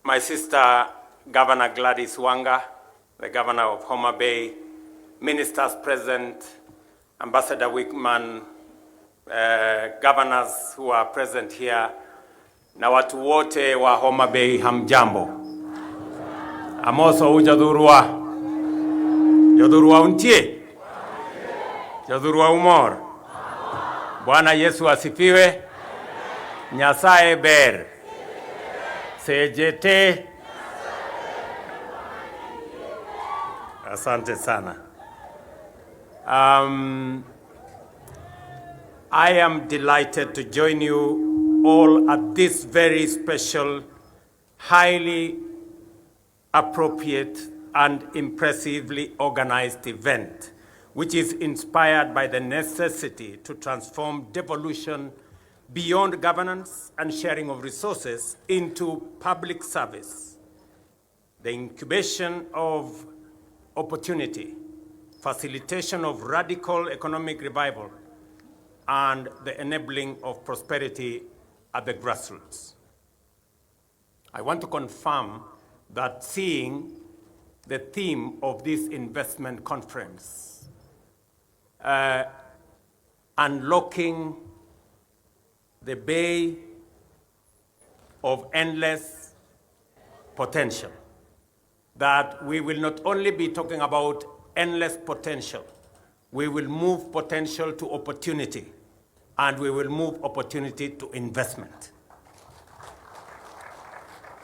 My sister, Governor Gladys Wanga, the governor of Homa Bay, ministers present, Ambassador Wickman, governors who are present here, na watu wote wa Homa Bay, hamjambo. Amoso ujadurua. Jadurua untie. Jadurua umor. Bwana Yesu asifiwe. Nyasaye ber. Sejete. Asante sana. I am delighted to join you all at this very special, highly appropriate and impressively organized event, which is inspired by the necessity to transform devolution beyond governance and sharing of resources into public service, the incubation of opportunity, facilitation of radical economic revival, and the enabling of prosperity at the grassroots. I want to confirm that seeing the theme of this investment conference, unlocking the bay of endless potential, that we will not only be talking about endless potential, we will move potential to opportunity, and we will move opportunity to investment.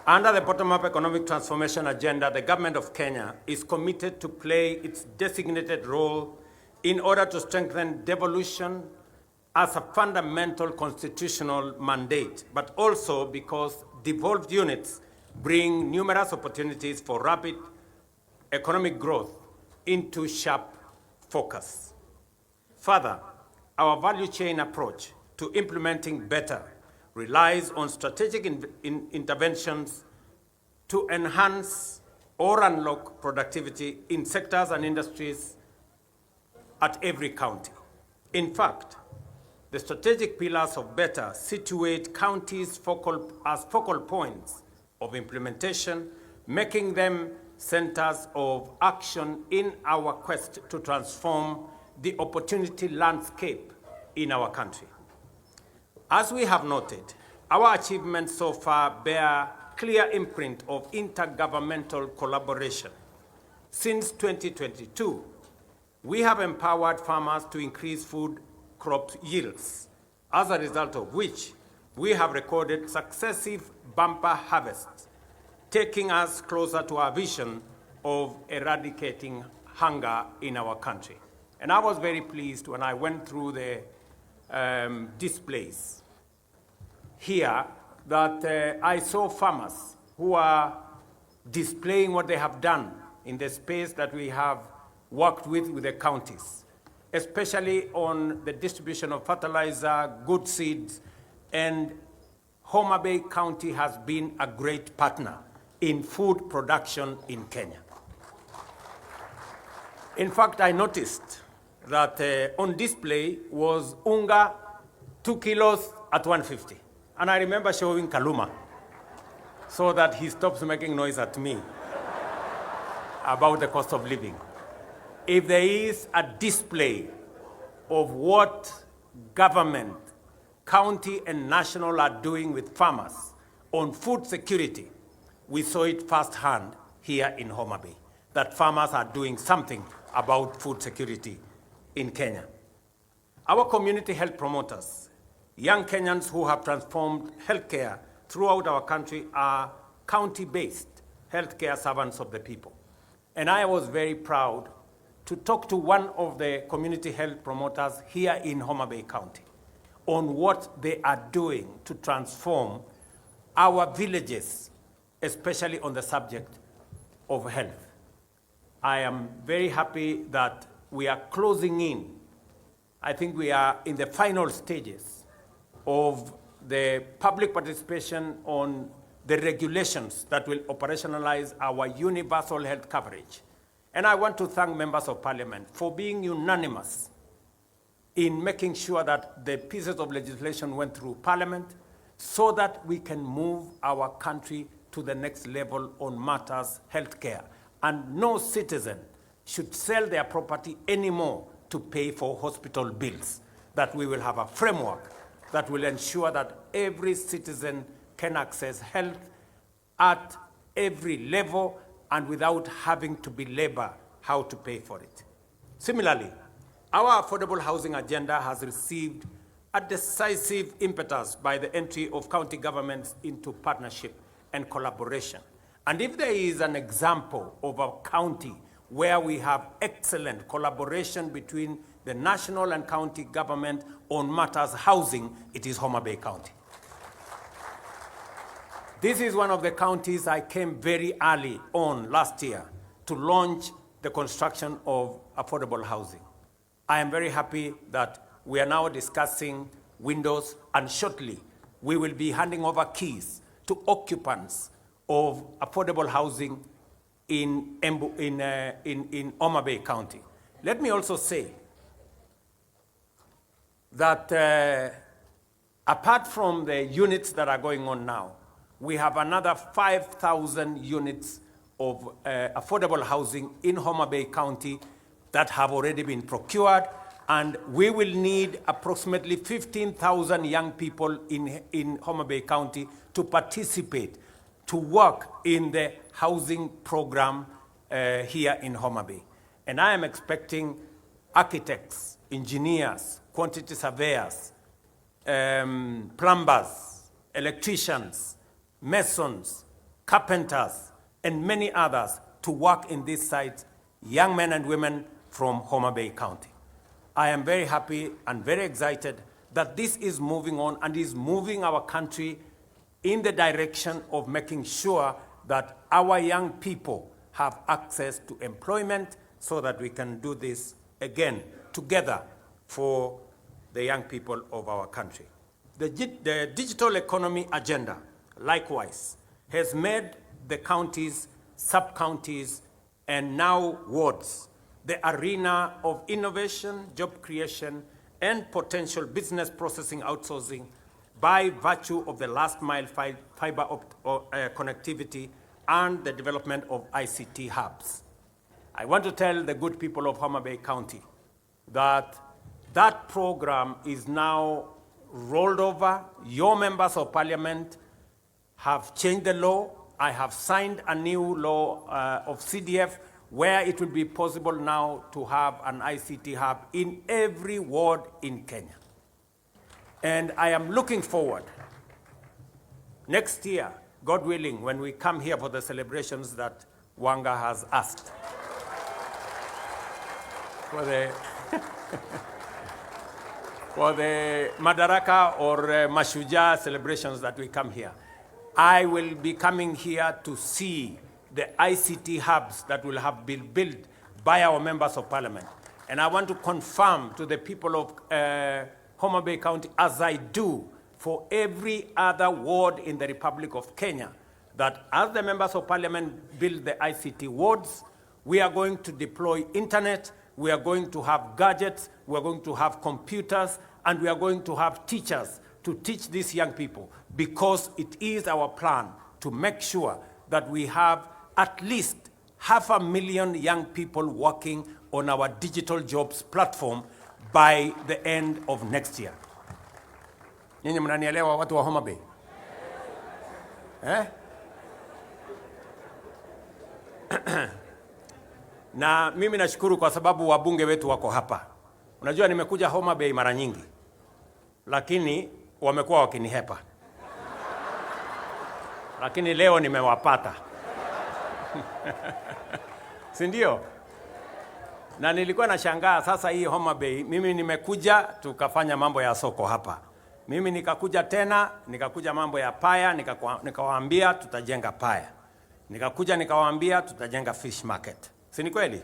Under the bottom-up economic transformation agenda, the government of Kenya is committed to play its designated role in order to strengthen devolution as a fundamental constitutional mandate, but also because devolved units bring numerous opportunities for rapid economic growth into sharp focus. Further, our value chain approach to implementing better relies on strategic interventions to enhance or unlock productivity in sectors and industries at every county. In fact, the strategic pillars of better situate counties as focal points of implementation, making them centers of action in our quest to transform the opportunity landscape in our country. As we have noted, our achievements so far bear clear imprint of intergovernmental collaboration. Since 2022, we have empowered farmers to increase food crop yields, as a result of which we have recorded successive bumper harvests, taking us closer to our vision of eradicating hunger in our country. And I was very pleased when I went through the displays here that I saw farmers who are displaying what they have done in the space that we have worked with the counties, especially on the distribution of fertilizer, good seeds, and Homa Bay County has been a great partner in food production in Kenya. In fact, I noticed that on display was unga, 2 kilos at 150. And I remember showing Kaluma so that he stops making noise at me about the cost of living. If there is a display of what government, county and national are doing with farmers on food security, we saw it firsthand here in Homa Bay, that farmers are doing something about food security in Kenya. Our community health promoters, young Kenyans who have transformed healthcare throughout our country, are county-based healthcare servants of the people. And I was very proud to talk to one of the community health promoters here in Homa Bay County on what they are doing to transform our villages, especially on the subject of health. I am very happy that we are closing in. I think we are in the final stages of the public participation on the regulations that will operationalize our universal health coverage. And I want to thank members of parliament for being unanimous in making sure that the pieces of legislation went through parliament so that we can move our country to the next level on matters healthcare. And no citizen should sell their property anymore to pay for hospital bills. That we will have a framework that will ensure that every citizen can access health at every level and without having to belabor how to pay for it. Similarly, our affordable housing agenda has received a decisive impetus by the entry of county governments into partnership and collaboration. And if there is an example of a county where we have excellent collaboration between the national and county government on matters housing, it is Homa Bay County. This is one of the counties I came very early on last year to launch the construction of affordable housing. I am very happy that we are now discussing windows, and shortly we will be handing over keys to occupants of affordable housing in Homa Bay County. Let me also say that apart from the units that are going on now, we have another 5,000 units of affordable housing in Homa Bay County that have already been procured, and we will need approximately 15,000 young people in Homa Bay County to participate, to work in the housing program here in Homa Bay. And I am expecting architects, engineers, quantity surveyors, plumbers, electricians, masons, carpenters, and many others to work in these sites, young men and women from Homa Bay County. I am very happy and very excited that this is moving on and is moving our country in the direction of making sure that our young people have access to employment so that we can do this again together for the young people of our country. The digital economy agenda, likewise, has made the counties, sub-counties, and now wards the arena of innovation, job creation, and potential business processing outsourcing by virtue of the last mile fiber connectivity and the development of ICT hubs. I want to tell the good people of Homa Bay County that that program is now rolled over. Your members of parliament have changed the law. I have signed a new law of CDF where it will be possible now to have an ICT hub in every ward in Kenya. And I am looking forward next year, God willing, when we come here for the celebrations that Wanga has asked for the for the Madaraka or Mashujaa celebrations that we come here. I will be coming here to see the ICT hubs that will have been built by our members of parliament. And I want to confirm to the people of Homa Bay County, as I do for every other ward in the Republic of Kenya, that as the members of parliament build the ICT wards, we are going to deploy internet, we are going to have gadgets, we are going to have computers, and we are going to have teachers to teach these young people, because it is our plan to make sure that we have at least 500,000 young people working on our digital jobs platform by the end of next year. Nyinyi mnanielewa watu wa Homa Bay? Na mimi nashukuru kwa sababu wabunge wetu wako hapa. Unajua nimekuja Homa Bay mara nyingi, lakini wamekuwa wakinihepa. Lakini leo nimewapata. Si ndio? Na nilikuwa nashangaa sasa hii Homa Bay, mimi nimekuja tukafanya mambo ya soko hapa. Mimi nikakuja tena, nikakuja mambo ya paya, nikawaambia tutajenga paya. Nikakuja nikawaambia tutajenga fish market. Si ni kweli?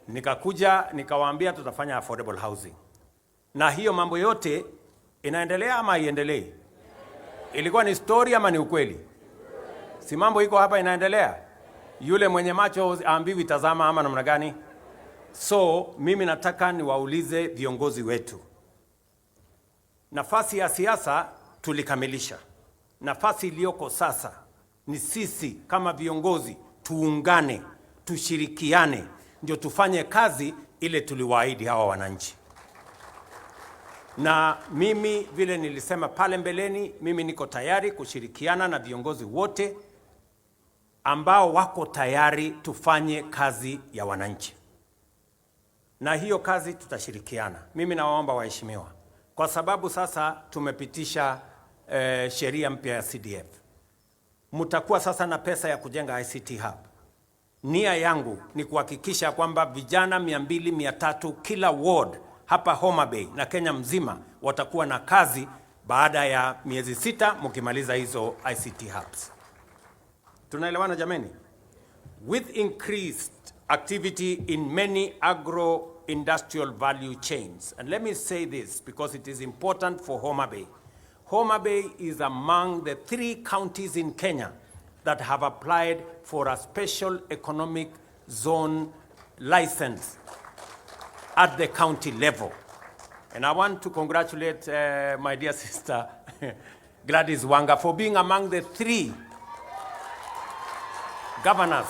Nikakuja nikawaambia tutafanya affordable housing. Na hiyo mambo yote inaendelea ama haiendelei? Ilikuwa ni story ama ni ukweli? Si mambo iko hapa inaendelea? Yule mwenye macho aambiwi tazama ama namna gani? So mimi nataka niwaulize viongozi wetu. Nafasi ya siasa tulikamilisha. nafasi iliyoko sasa ni sisi kama viongozi tuungane, tushirikiane, ndio tufanye kazi ile tuliwaahidi hawa wananchi. Na mimi vile nilisema pale mbeleni, mimi niko tayari kushirikiana na viongozi wote ambao wako tayari tufanye kazi ya wananchi. Na hiyo kazi tutashirikiana. Mimi nawaomba waheshimiwa, kwa sababu sasa tumepitisha sheria mpya ya CDF. Mtakuwa sasa na pesa ya kujenga ICT hub. Nia yangu ni kuhakikisha kwamba vijana 200-300 kila ward hapa Homa Bay na Kenya mzima watakuwa na kazi baada ya miezi 6 mkimaliza hizo ICT hubs. Tunaelewana jameni? With increased activity in many agro-industrial value chains. And let me say this because it is important for Homa Bay. Homa Bay is among the 3 counties in Kenya that have applied for a special economic zone license at the county level. And I want to congratulate my dear sister Gladys Wanga for being among the 3 governors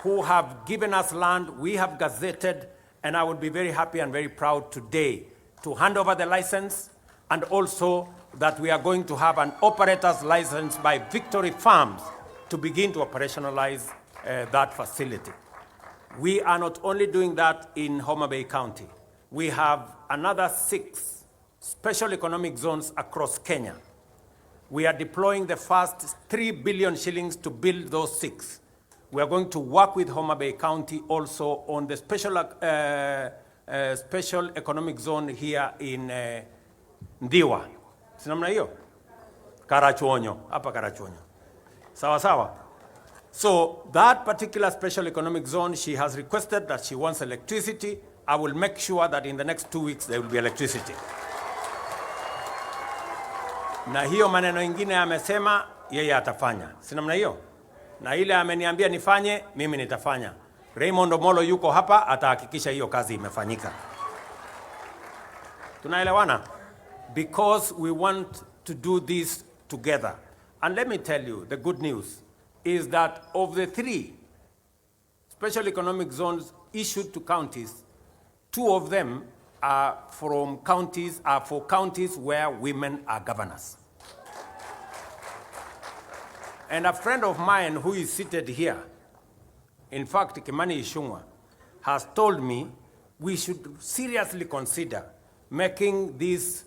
who have given us land. We have gazetted, and I would be very happy and very proud today to hand over the license, and also that we are going to have an operator's license by Victory Farms to begin to operationalize that facility. We are not only doing that in Homa Bay County. We have another 6 special economic zones across Kenya. We are deploying the first 3 billion shillings to build those 6. We are going to work with Homa Bay County also on the special economic zone here in Ndiwa. Sinamna hiyo? Karachuonyo, hapa Karachuonyo. Sawa sawa. So that particular special economic zone, she has requested that she wants electricity. I will make sure that in the next 2 weeks there will be electricity. Na hiyo maneno ingine amesema yeye atafanya. Sinamna hiyo? Na ile ameniambia nifanye, mimi nitafanya. Raymond Omolo yuko hapa, atahakikisha hiyo kazi imefanyika. Tunaelewana? Because we want to do this together. And let me tell you, the good news is that of the 3 special economic zones issued to counties, 2 of them are for counties where women are governors. And a friend of mine who is seated here, in fact, Kimani Ichung'wah, has told me we should seriously consider making this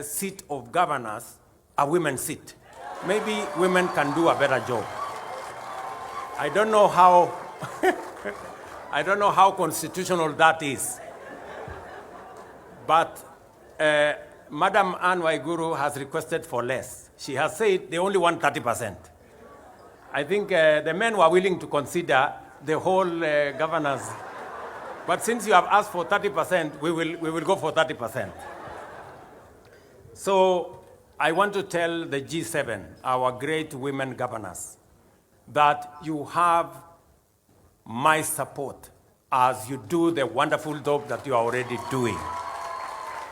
seat of governors a women's seat. Maybe women can do a better job. I don't know how I don't know how constitutional that is. But Madam Anne Waiguru has requested for less. She has said they only want 30%. I think the men were willing to consider the whole governors. But since you have asked for 30%, we will go for 30%. So I want to tell the G7, our great women governors, that you have my support as you do the wonderful job that you are already doing.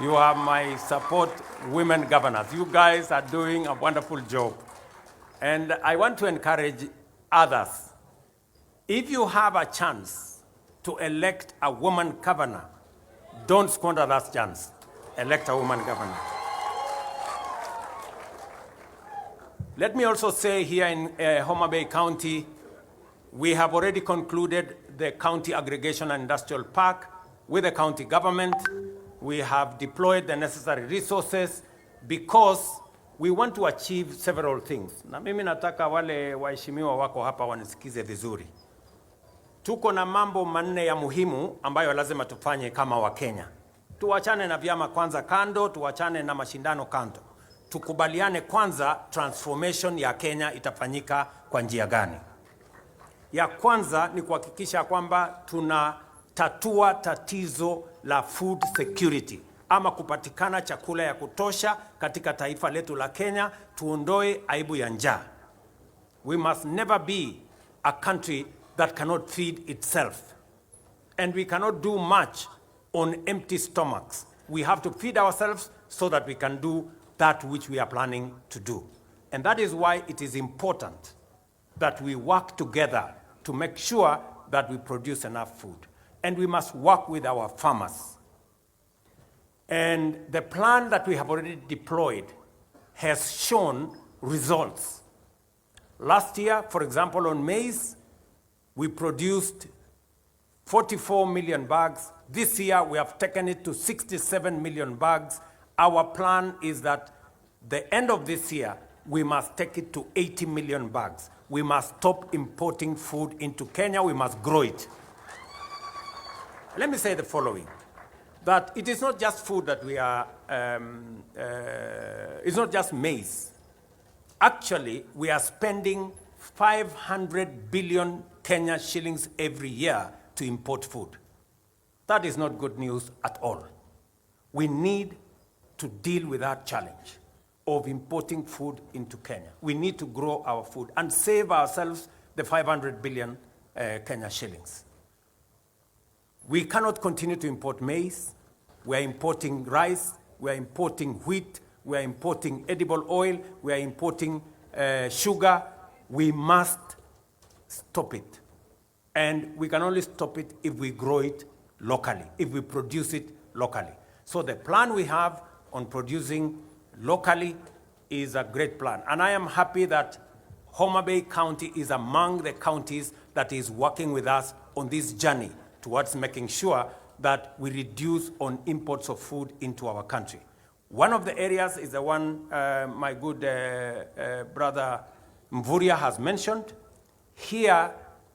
You have my support, women governors. You guys are doing a wonderful job. And I want to encourage others. If you have a chance to elect a woman governor, don't squander that chance. Elect a woman governor. Let me also say here in Homa Bay County, we have already concluded the county aggregation and industrial park with the county government. We have deployed the necessary resources because we want to achieve several things. Na mimi nataka wale waheshimiwa wako hapa wanisikize vizuri. Tuko na mambo manne ya muhimu ambayo lazima tufanye kama Wakenya. Tuachane na vyama kwanza kando, tuachane na mashindano kando. Tukubaliane kwanza transformation ya Kenya itafanyika kwa njia gani. Ya kwanza ni kuhakikisha kwamba tunatatua tatizo la food security, ama kupatikana chakula ya kutosha katika taifa letu la Kenya, tuondoe aibu ya njaa. We must never be a country that cannot feed itself. And we cannot do much on empty stomachs. We have to feed ourselves so that we can do that which we are planning to do. And that is why it is important that we work together to make sure that we produce enough food. And we must work with our farmers. And the plan that we have already deployed has shown results. Last year, for example, on maize, we produced 44 million bags. This year, we have taken it to 67 million bags. Our plan is that the end of this year, we must take it to 80 million bags. We must stop importing food into Kenya. We must grow it. Let me say the following, that it is not just food that we are, it's not just maize. Actually, we are spending 500 billion Kenya shillings every year to import food. That is not good news at all. We need to deal with that challenge of importing food into Kenya. We need to grow our food and save ourselves the 500 billion Kenya shillings. We cannot continue to import maize. We are importing rice. We are importing wheat. We are importing edible oil. We are importing sugar. We must stop it. And we can only stop it if we grow it locally, if we produce it locally. So the plan we have on producing locally is a great plan. And I am happy that Homa Bay County is among the counties that is working with us on this journey towards making sure that we reduce on imports of food into our country. One of the areas is the one my good brother Mvuria has mentioned. Here,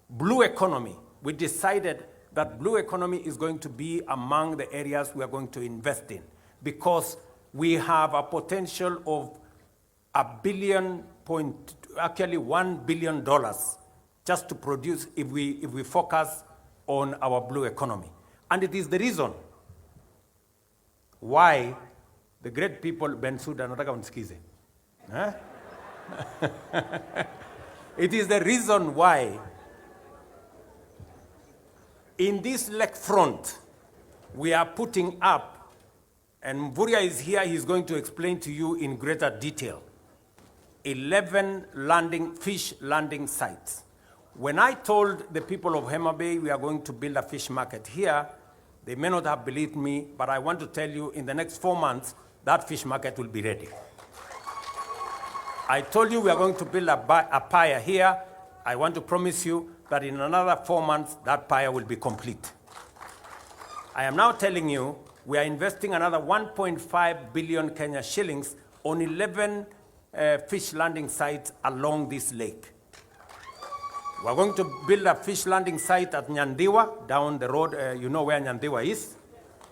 blue economy, we decided that blue economy is going to be among the areas we are going to invest in because we have a potential of $1 billion just to produce if we focus on our blue economy. And it is the reason why the great people, Bensuda, nataka unisikize. It is the reason why in this lake front we are putting up, and Mvuria is here, he's going to explain to you in greater detail, 11 fish landing sites. When I told the people of Homa Bay we are going to build a fish market here, they may not have believed me, but I want to tell you in the next 4 months, that fish market will be ready. I told you we are going to build a pier here. I want to promise you that in another 4 months, that pier will be complete. I am now telling you we are investing another 1.5 billion Kenya shillings on 11 fish landing sites along this lake. We are going to build a fish landing site at Nyandiwa, down the road. You know where Nyandiwa is.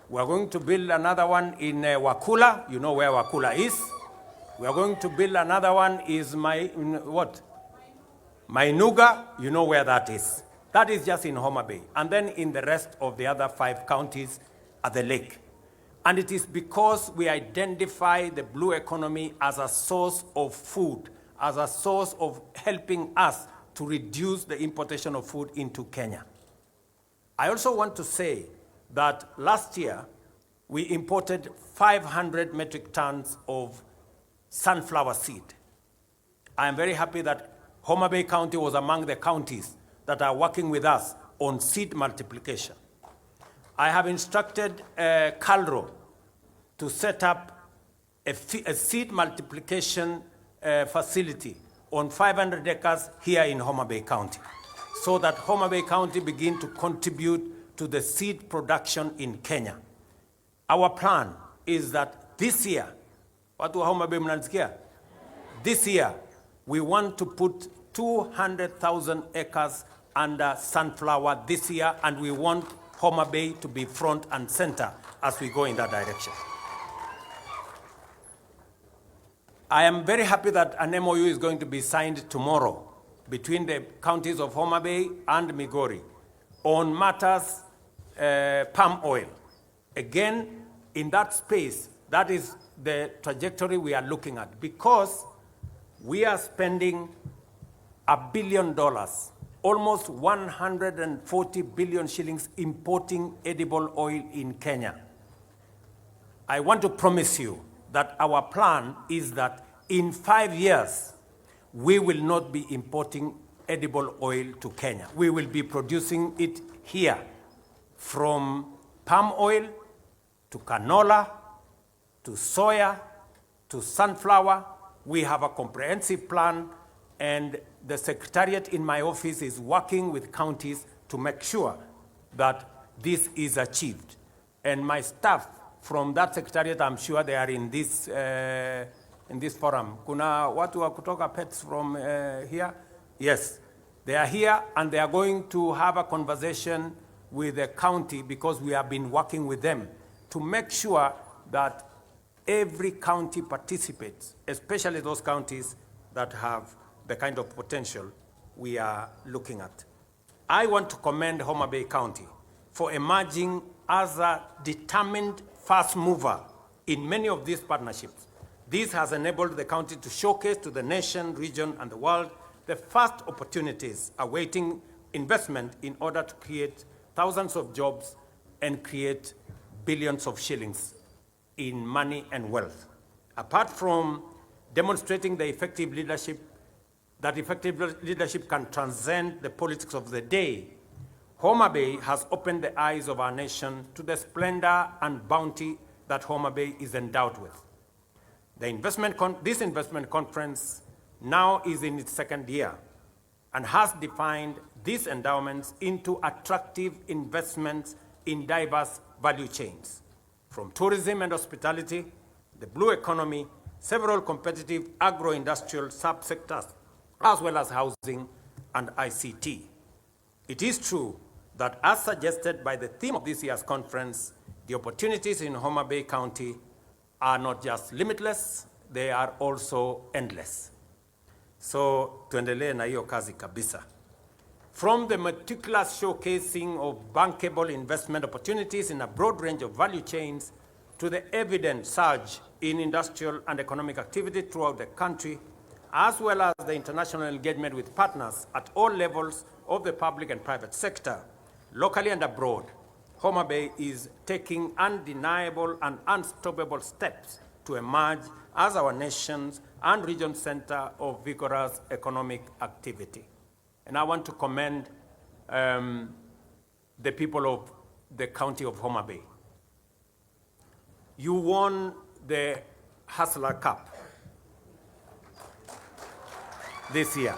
We are going to build another one in Wakula. You know where Wakula is. We are going to build another one is Mainuga. You know where that is. That is just in Homa Bay. And then in the rest of the other 5 counties at the lake. And it is because we identify the blue economy as a source of food, as a source of helping us to reduce the importation of food into Kenya. I also want to say that last year, we imported 500 metric tons of sunflower seed. I am very happy that Homa Bay County was among the counties that are working with us on seed multiplication. I have instructed Calro to set up a seed multiplication facility on 500 acres here in Homa Bay County, so that Homa Bay County begin to contribute to the seed production in Kenya. Our plan is that this year, watu wa Homa Bay mnanisikia? This year, we want to put 200,000 acres under sunflower this year, and we want Homa Bay to be front and center as we go in that direction. I am very happy that an MOU is going to be signed tomorrow between the counties of Homa Bay and Migori on matters palm oil. Again, in that space, that is the trajectory we are looking at, because we are spending $1 billion, almost 140 billion shillings importing edible oil in Kenya. I want to promise you that our plan is that in 5 years, we will not be importing edible oil to Kenya. We will be producing it here, from palm oil to canola to soya to sunflower. We have a comprehensive plan, and the secretariat in my office is working with counties to make sure that this is achieved. And my staff from that secretariat, I'm sure they are in this forum. Kuna watu wa kutoka pets from here? Yes, they are here, and they are going to have a conversation with the county, because we have been working with them to make sure that every county participates, especially those counties that have the kind of potential we are looking at. I want to commend Homa Bay County for emerging as a determined first mover in many of these partnerships. This has enabled the county to showcase to the nation, region, and the world the first opportunities awaiting investment in order to create thousands of jobs and create billions of shillings in money and wealth. Apart from demonstrating the effective leadership, that effective leadership can transcend the politics of the day, Homa Bay has opened the eyes of our nation to the splendor and bounty that Homa Bay is endowed with. This investment conference now is in its second year and has defined these endowments into attractive investments in diverse value chains, from tourism and hospitality, the blue economy, several competitive agro-industrial subsectors, as well as housing and ICT. It is true that, as suggested by the theme of this year's conference, the opportunities in Homa Bay County are not just limitless, they are also endless. So, tuendelee na hiyo kazi kabisa. From the meticulous showcasing of bankable investment opportunities in a broad range of value chains to the evident surge in industrial and economic activity throughout the country, as well as the international engagement with partners at all levels of the public and private sector, locally and abroad, Homa Bay is taking undeniable and unstoppable steps to emerge as our nation's and region's center of vigorous economic activity. And I want to commend the people of the county of Homa Bay. You won the Hustler Cup this year.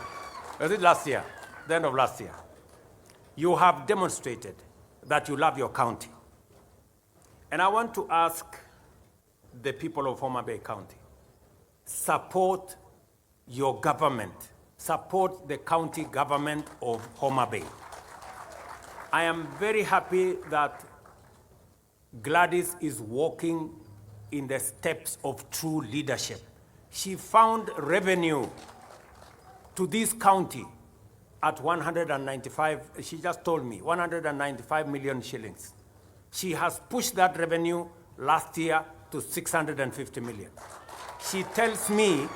Was it last year? The end of last year. You have demonstrated that you love your county. And I want to ask the people of Homa Bay County, support your government. Support the county government of Homa Bay. I am very happy that Gladys is walking in the steps of true leadership. She found revenue to this county at 195, she just told me, 195 million shillings. She has pushed that revenue last year to 650 million. She tells me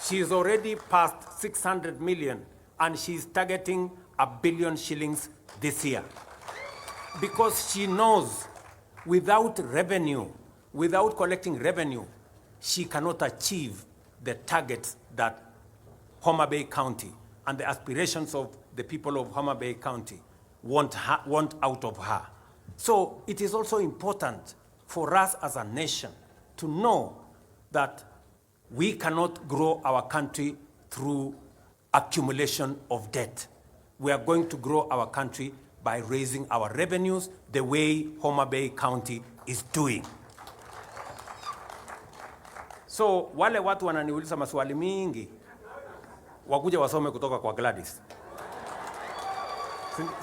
she's already passed 600 million and she's targeting 1 billion shillings this year. Because she knows without revenue, without collecting revenue, she cannot achieve the targets that Homa Bay County and the aspirations of the people of Homa Bay County want out of her. So it is also important for us as a nation to know that we cannot grow our country through accumulation of debt. We are going to grow our country by raising our revenues the way Homa Bay County is doing. So wale watu wananiuliza maswali mingi, wakuja wasome kutoka kwa Gladys.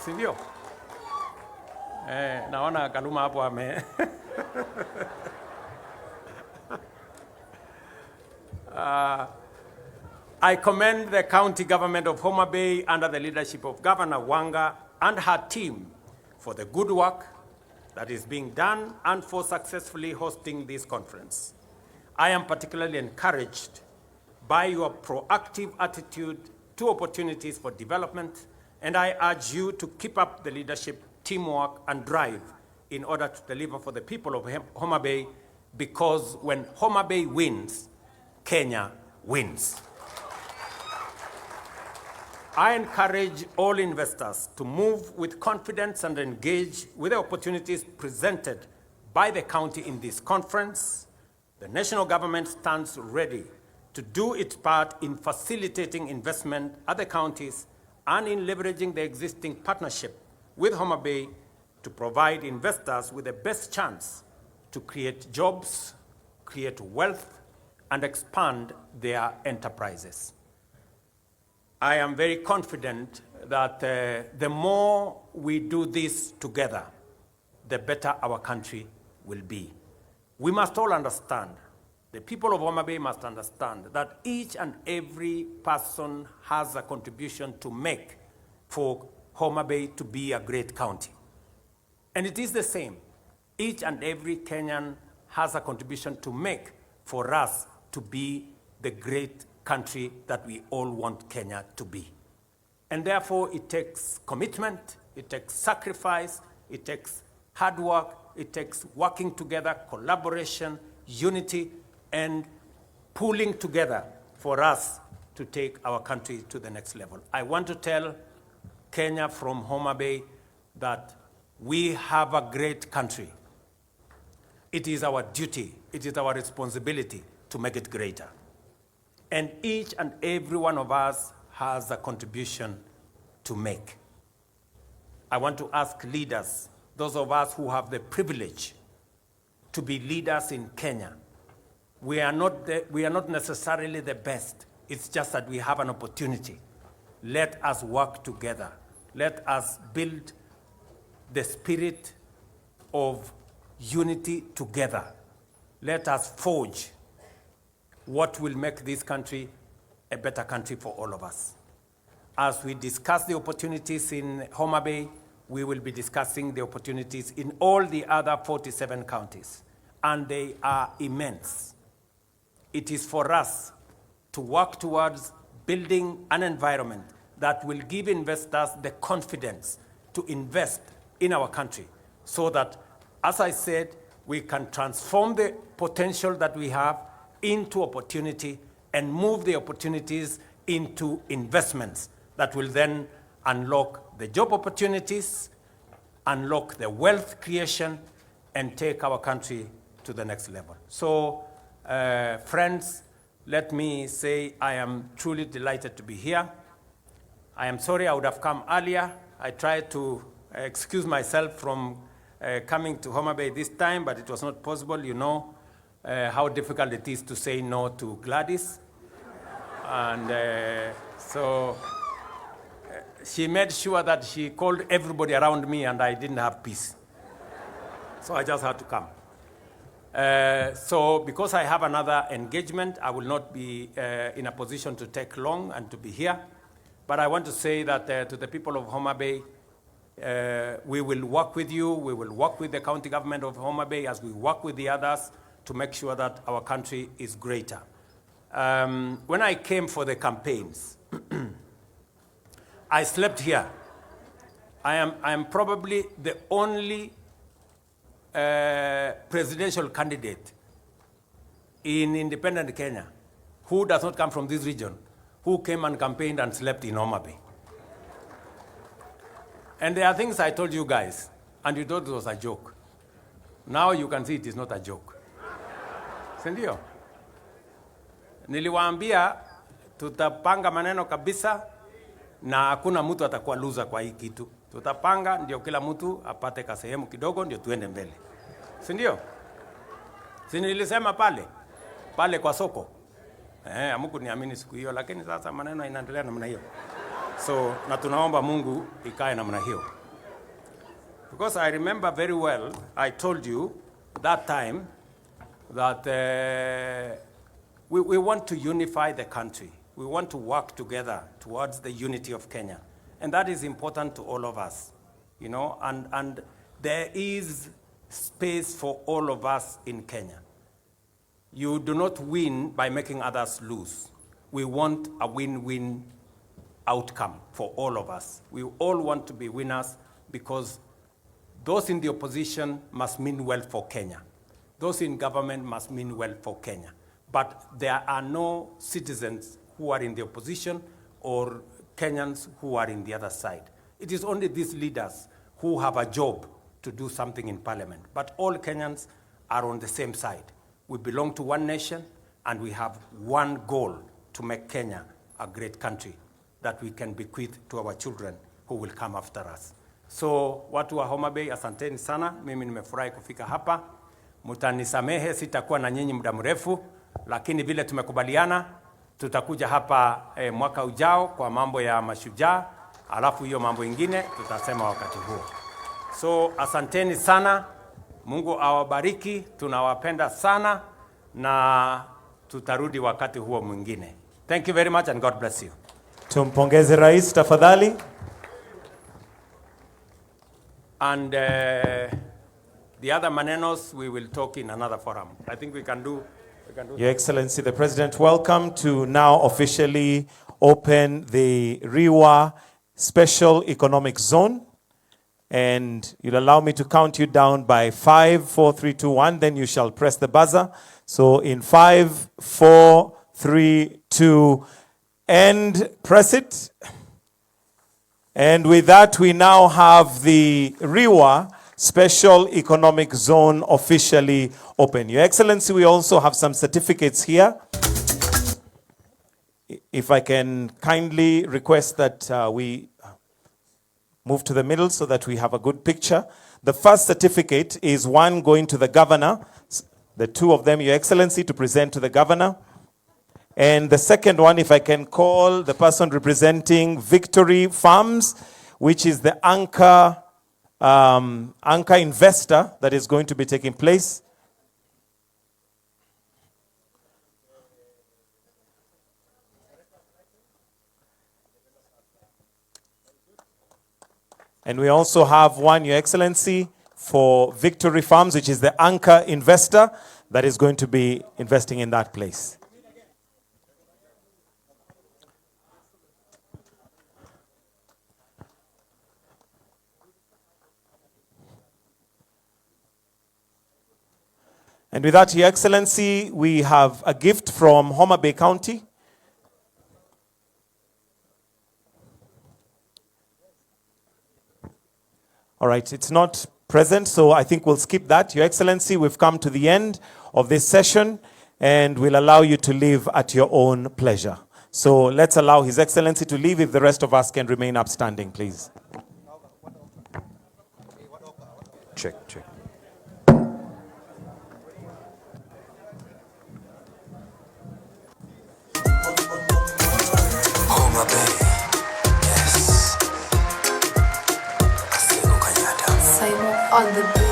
Sindio? Naona Kaluma hapo ame. I commend the county government of Homa Bay under the leadership of Governor Wanga and her team for the good work that is being done and for successfully hosting this conference. I am particularly encouraged by your proactive attitude to opportunities for development, and I urge you to keep up the leadership, teamwork, and drive in order to deliver for the people of Homa Bay, because when Homa Bay wins, Kenya wins. I encourage all investors to move with confidence and engage with the opportunities presented by the county in this conference. The national government stands ready to do its part in facilitating investment at the counties and in leveraging the existing partnership with Homa Bay to provide investors with the best chance to create jobs, create wealth, and expand their enterprises. I am very confident that the more we do this together, the better our country will be. We must all understand, the people of Homa Bay must understand that each and every person has a contribution to make for Homa Bay to be a great county. And it is the same. Each and every Kenyan has a contribution to make for us to be the great country that we all want Kenya to be. And therefore, it takes commitment, it takes sacrifice, it takes hard work, it takes working together, collaboration, unity, and pulling together for us to take our country to the next level. I want to tell Kenya from Homa Bay that we have a great country. It is our duty, it is our responsibility to make it greater. And each and every one of us has a contribution to make. I want to ask leaders, those of us who have the privilege to be leaders in Kenya. We are not necessarily the best. It's just that we have an opportunity. Let us work together. Let us build the spirit of unity together. Let us forge what will make this country a better country for all of us. As we discuss the opportunities in Homa Bay, we will be discussing the opportunities in all the other 47 counties, and they are immense. It is for us to work towards building an environment that will give investors the confidence to invest in our country so that, as I said, we can transform the potential that we have into opportunity and move the opportunities into investments that will then unlock the job opportunities, unlock the wealth creation, and take our country to the next level. So, friends, let me say I am truly delighted to be here. I am sorry I would have come earlier. I tried to excuse myself from coming to Homa Bay this time, but it was not possible. You know how difficult it is to say no to Gladys. And so she made sure that she called everybody around me and I didn't have peace. So I just had to come. So because I have another engagement, I will not be in a position to take long and to be here. But I want to say that to the people of Homa Bay, we will work with you, we will work with the county government of Homa Bay as we work with the others to make sure that our country is greater. When I came for the campaigns, I slept here. I am probably the only presidential candidate in independent Kenya who does not come from this region, who came and campaigned and slept in Homa Bay. And there are things I told you guys, and you thought it was a joke. Now you can see it is not a joke. Sindio? Niliwaambia tutapanga maneno kabisa na hakuna mtu atakuwa loser kwa hii kitu. Tutapanga ndio kila mtu apate kasehemu kidogo ndio tuende mbele. Sindio? Si nilisema pale kwa soko. Hamuku niamini siku hiyo, lakini sasa maneno inaendelea namna hiyo. So na tunaomba Mungu ikae namna hiyo. Because I remember very well, I told you that time that we want to unify the country. We want to work together towards the unity of Kenya. And that is important to all of us, you know, and there is space for all of us in Kenya. You do not win by making others lose. We want a win-win outcome for all of us. We all want to be winners because those in the opposition must mean well for Kenya. Those in government must mean well for Kenya. but there are no citizens who are in the opposition or Kenyans who are in the other side. It is only these leaders who have a job to do something in parliament, but all Kenyans are on the same side. We belong to one nation, and we have one goal: to make Kenya a great country that we can bequeath to our children who will come after us. So watu wa Homa Bay, asanteni sana. Mimi nimefurahi kufika hapa. Mutanisamehe sitakuwa na nyinyi muda mrefu, lakini vile tumekubaliana tutakuja hapa mwaka ujao kwa mambo ya mashujaa, alafu hiyo mambo ingine tutasema wakati huo. So asanteni sana. Mungu awabariki. Tunawapenda sana na tutarudi wakati huo mwingine. Thank you very much and God bless you. Tumpongeze Rais tafadhali. And the other manenos we will talk in another forum. I think we can do Your Excellency the President, welcome to now officially open the Riwa Special Economic Zone. And you'll allow me to count you down by 5, 4, 3, 2, 1. Then you shall press the buzzer. So in 5, 4, 3, 2, and press it. And with that, we now have the Riwa Special Economic Zone officially open. Your Excellency, we also have some certificates here. If I can kindly request that we move to the middle so that we have a good picture. The first certificate is one going to the governor, the two of them, Your Excellency, to present to the governor. And the second one, if I can call the person representing Victory Farms, which is the anchor investor that is going to be taking place. And we also have one, Your Excellency, for Victory Farms, which is the anchor investor that is going to be investing in that place. And with that, Your Excellency, we have a gift from Homa Bay County. All right, it's not present, so I think we'll skip that. Your Excellency, we've come to the end of this session, and we'll allow you to leave at your own pleasure. So let's allow His Excellency to leave if the rest of us can remain upstanding, please. Check. Homa Bay, yes. Simon on the